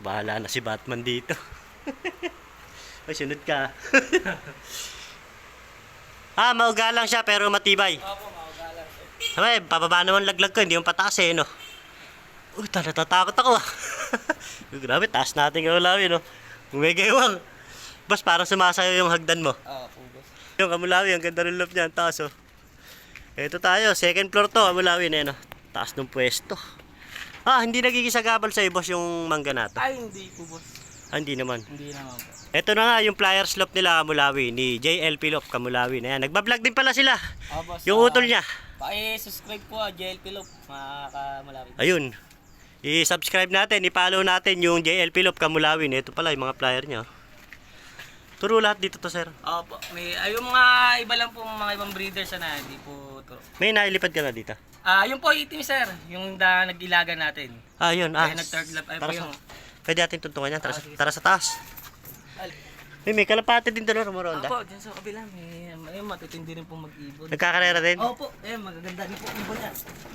bahala na si Batman dito. Ay, sunod ka. Mauga lang siya pero matibay. Opo, mauga lang siya. Sabay, pababa naman laglag ko, hindi yung pataas eh, no? Uy, natatakot ako ah. Grabe, taas natin yung Kamulawi, no? Umegewang. Boss, parang sumasayo yung hagdan mo. Opo, boss. Yung Kamulawi, ang ganda rin loob niya, ang taas oh. Ito tayo, second floor to, Kamulawi na no? Taas ng pwesto. Hindi nagkikisagabal sa'yo, boss, yung mangga nato. Ay, hindi po, boss. Hindi naman. Hindi naman po. Ito na nga, yung flyer slope nila Kamulawi, ni JLP Lop Kamulawi na yan. Nagbablog din pala sila. Boss, Yung utol niya. Paki-subscribe po, JLP Lop, mga Kamulawi. Ayun. I-subscribe natin, i-follow natin yung JLP Lop Kamulawi. Ito pala yung mga flyer niya. Turo lahat dito to, sir. Opo, yung mga iba lang po, mga ibang breeders na hindi po turo. May nailipad ka na dito? Yung po itim, sir, yung nag-ilaga natin. Yun. Kaya nag-third lap, ay po Tara yung... Pwede natin tuntungan yan. Tara, sige. tara sa taas. May kalapate din doon, Rumoronda. Opo, dyan sa kabila, may matitindi rin po mag-ibon. Nagkakarera din? Opo, magaganda rin po ibon niya.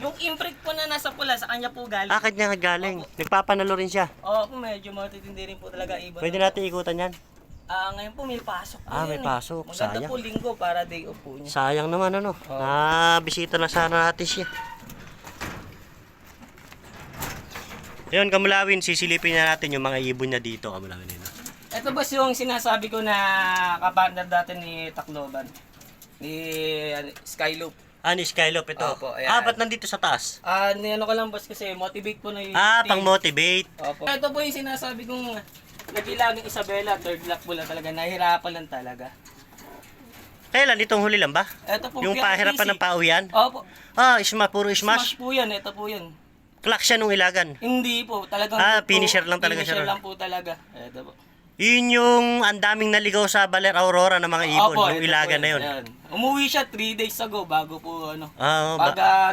Yung imprint po na nasa pula, sa kanya po galing. Kanya nga galing. Nagpapanalo rin siya. Opo, medyo matitindi rin po talaga ibon. Pwede natin ikutan yan. Ngayon po may pasok po May yan, pasok. Maganda Sayang. po linggo para day off po niya. Sayang naman ano. Bisita na sana natin siya. Ayun, Kamulawin, sisilipin na natin yung mga ibon niya dito, Kamulawin. Ito ba yung sinasabi ko na kapartner dati ni Tacloban? Ni Skyloop. Ni Skylop ito. Opo, ayan. Ba't nandito sa taas? Ano ko lang boss kasi motivate po na yung Pang motivate. Opo. Ito po yung sinasabi kong nag-ilagang Isabela, third lap po lang talaga, nahihirapan lang talaga. Kailan? Itong huli lang ba? Ito po Yung pahirapan ng pauwian? Opo. Puro smash. Smash po yan, ito po yan. Clock siya nung ilagan. Hindi po, talagang finisher lang talaga siya. Finisher lang po talaga. Ito po. Yun yung ang daming naligaw sa Baler Aurora ng mga ibon, Opo, yung ito ilagan po na yun. Ayan. Umuwi siya 3 days ago bago po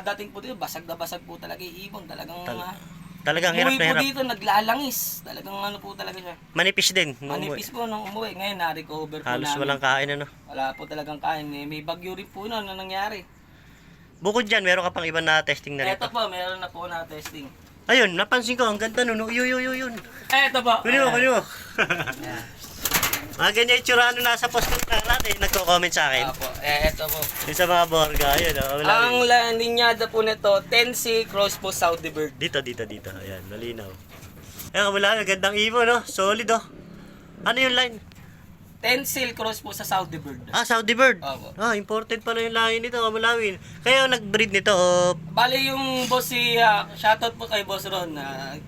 dating po dito, basag na basag po talaga yung ibon. Talagang hirap umuwi na po hirap. dito, naglalangis. Talagang po talaga siya. Manipis din. Manipis po nung umuwi. Ngayon na-recover po Halos namin. walang kain ano. Wala po talagang kain. May bagyo rin po na nangyari. Bukod dyan, meron ka pang iba na testing na rito. Ito po, meron na po na testing. Ayun, napansin ko, ang ganda nun. Yun. Ito po. Kunin mo. Mga ganyan yung tsura nasa post ng natin, nagko-comment sa akin. Opo, ito po. Yung sa mga borga, ayun. Ang linyada po nito, 10C Cross po Saudi Bird. Dito. Ayan, malinaw. Ayun, wala, gandang ibon, no? Solid, oh. Ano yung line? 10C Cross po sa Saudi Bird. Saudi Bird. Opo. Imported pala yung lahi nito, Kamulawin. Kaya nag-breed nito, Bali yung boss shoutout po kay Boss Ron.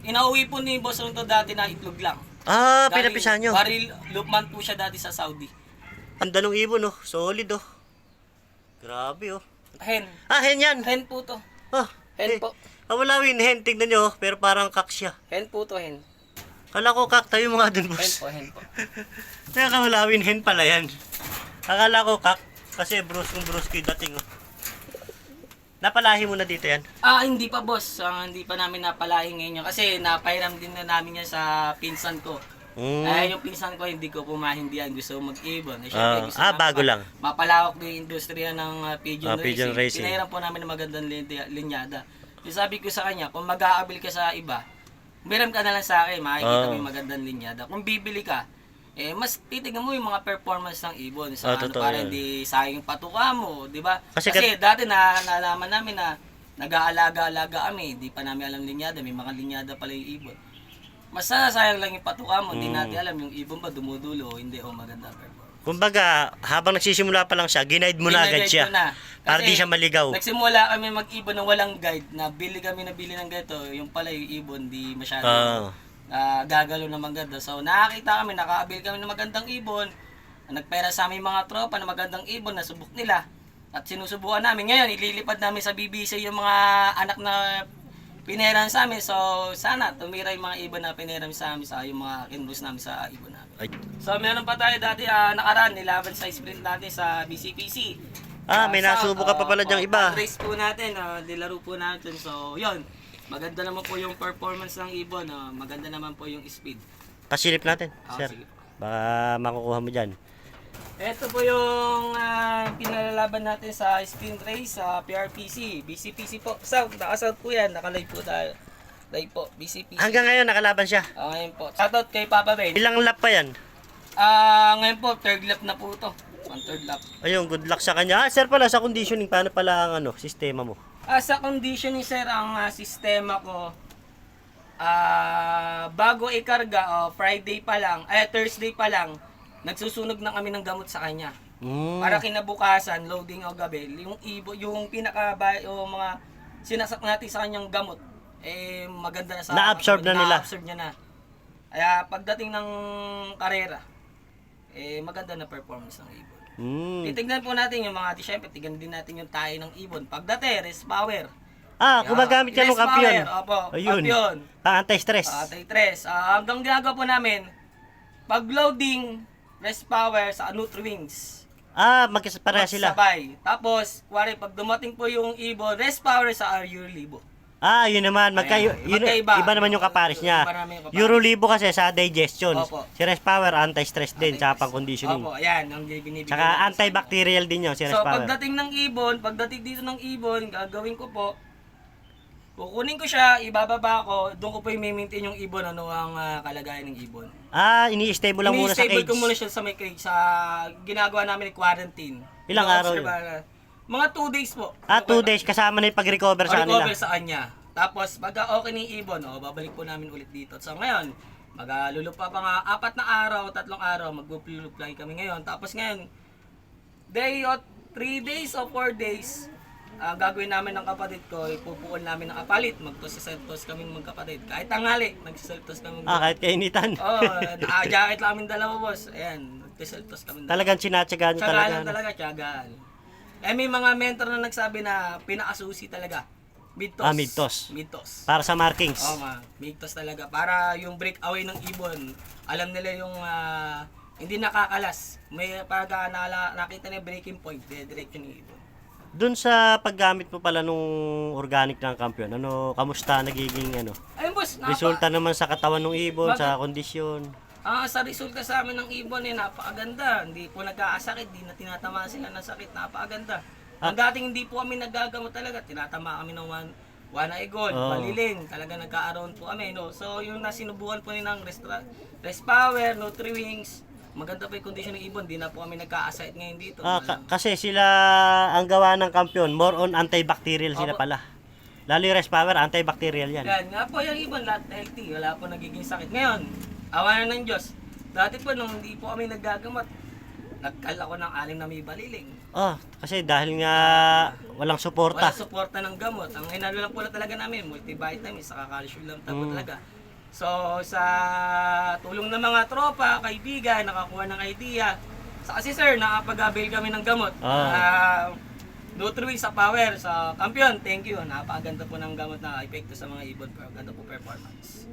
Inauwi po ni Boss Ron to dati na itlog lang. Pinapisan nyo. Bari lupman po siya dati sa Saudi. Ang dalong ibon, oh. Solid, oh. Grabe, oh. Hen. Hen yan. Hen po to. Hen po. Kamulawin, hen. Tignan nyo, pero parang kak siya. Hen po to, hen. Kala ko kak, tayo mga dun, Hen boss. po, hen po. Kaya Kamulawin, hen pala yan. Akala ko kak, kasi bruskong-bruski dating, oh. Napalahi mo na dito yan? Hindi pa boss. Hindi pa namin napalahi ngayon yun. Kasi napairam din na namin yan sa pinsan ko. Yung pinsan ko hindi ko pumahindihan. Gusto mag-ibon. Bago lang. Mapalawak din yung industriya ng pigeon racing. Racing. Pinahiram po namin ng magandang linyada. Yung sabi ko sa kanya, kung mag-aabil ka sa iba, biram ka na lang sa akin, makikita mo yung magandang linyada. Kung bibili ka, mas titignan mo yung mga performance ng ibon sa para hindi sayang yung patuka mo, di ba? Kasi dati nalaman namin na nag-aalaga-alaga kami, hindi pa namin alam linyada, may mga linyada pala yung ibon. Mas sayang lang yung patuka mo, hindi natin alam yung ibon ba dumudulo o hindi o maganda performance. Kumbaga, habang nagsisimula pa lang siya, ginaid mo na agad siya. Para di siya maligaw. Nagsimula kami mag-ibon ng walang guide, nabili ng ganito, yung pala yung ibon, di masyado. Gagalo na maganda. So nakakita kami, nakaabil kami ng magandang ibon. Nagpera sa aming mga tropa na magandang ibon na subok nila. At sinusubukan namin. Ngayon, ililipad namin sa BBC yung mga anak na pineram sa amin. So sana tumira yung mga ibon na pineram sa amin sa yung mga kinrus namin sa ibon namin. So meron pa tayo dati nakaraan, nilaban sa sprint natin sa BCPC. May nasubo ka pa pala dyang iba. Race po natin, dilaro po natin. So yun. Maganda naman po yung performance ng ibon, maganda naman po yung speed. Pasilip natin, sir. Sige. Baka makukuha mo dyan. Ito po yung pinalalaban natin sa sprint race sa PRPC, BCPC po. South, naka-south po yan, naka-live po tayo. Day po, BCP. Hanggang ngayon, nakalaban siya. Ngayon po. Shoutout kay Papa Ben. Ilang lap pa yan? Ngayon po, third lap na po ito. Ang third lap. Ayun, good luck sa kanya. Sir pala, sa conditioning, paano pala ang sistema mo? Sa conditioning, sir, ang sistema ko, bago ikarga, Friday pa lang, Thursday pa lang, nagsusunog na kami ng gamot sa kanya. Para kinabukasan, loading o gabi, yung yung mga sinasak natin sa kanyang gamot, maganda na sa Na-absorb na nila. Na-absorb niya na. Kaya pagdating ng karera, maganda na performance ng ibon. Titignan po natin yung mga, siyempre, tignan din natin yung tayo ng ibon. Pagdating, rest power. Gumagamit ka ng kampiyon. Opo, Ayun. kampiyon. Anti-stress. Anti-stress. Hanggang ginagawa po namin, pag-loading, rest power sa Nutri-Wings. Magkapareha sila. Sabay. Tapos, kuwari, pag dumating po yung ibon, rest power sa Eurolibo. Yun naman. Magkaiba. Iba naman yung kapares niya. Iba naman yung kapares. Eurolibo kasi sa digestion. Opo. Si Rest Power, anti-stress din, tsaka pang conditioning. Opo, ayan, ang binibigyan. Tsaka antibacterial din yun, si Rest So, Power. pagdating dito ng ibon, gagawin ko po, kukunin ko siya, ibababa ko, doon ko po i-maintain yung ibon, ano ang kalagayan ng ibon. Ini-stable lang muna sa Ini-stable cage. ko muna siya sa may cage, sa ginagawa namin ni quarantine. Ilang araw yun? Mga 2 days po. 2 days, kasama na yung pag-recover sa kanila. Recover sa kanya. Tapos, pag okay ng ibon, babalik po namin ulit dito. So, ngayon, maglulupa pa nga 4 na araw, 3 araw, mag-fly kami ngayon. Tapos ngayon, 3 days o 4 days, gagawin namin ng kapatid ko, ipupuon namin ng kapalit, magtos-self-toss kami magkapatid. Kahit tanghali, nag-self-toss kami. Kahit kainitan. Naka-jacket lang kami dalawa, boss. Ayan, mag-self-toss kami. Talagang sinatsagaan nyo talaga. Talaga, tiyagaan. May mga mentor na nagsabi na pinakasusi talaga. Mid-toss. Mid-toss. Para sa markings. Mid-toss talaga. Para yung breakaway ng ibon, alam nila yung hindi nakakalas. May pag nakita na yung breaking point, direction ng ibon. Doon sa paggamit mo pala nung organic ng kampiyon, kamusta nagiging Ayun, boss. resulta naman sa katawan ng ibon, sa kondisyon? Sa resulta sa amin ng ibon, napakaganda. Hindi po nagkakasakit, hindi na tinatamaan sila ng sakit, napakaganda. Ang dating hindi po kami nagagamot talaga, tinatama kami ng one eye gold, maliling, talaga nagkaaroon po kami. No? So yung nasinubukan po nila ng rest power, Nutri-Wings, maganda po yung kondisyon ng ibon, di na po kami nagka-aside ngayon dito. Kasi sila ang gawa ng kampiyon, more on antibacterial sila pala. Lalo yung rest power, antibacterial yan. Yan, nga po yung ibon, lahat healthy, wala po nagiging sakit. Ngayon, awa na ng Diyos, dati po nung hindi po kami naggagamot, nagkal ako ng 6 na may baliling. Kasi dahil nga walang suporta. Walang suporta ng gamot. Ang inalo lang po talaga namin, multivitamins, saka calcium lang po talaga. So, sa tulong ng mga tropa, kaibigan, nakakuha ng idea. Kasi sir, nakapag-avail kami ng gamot. Nutri-Wings sa power, sa kampiyon, thank you. Napakaganda po ng gamot na epekto sa mga ibon. Ganda po performance.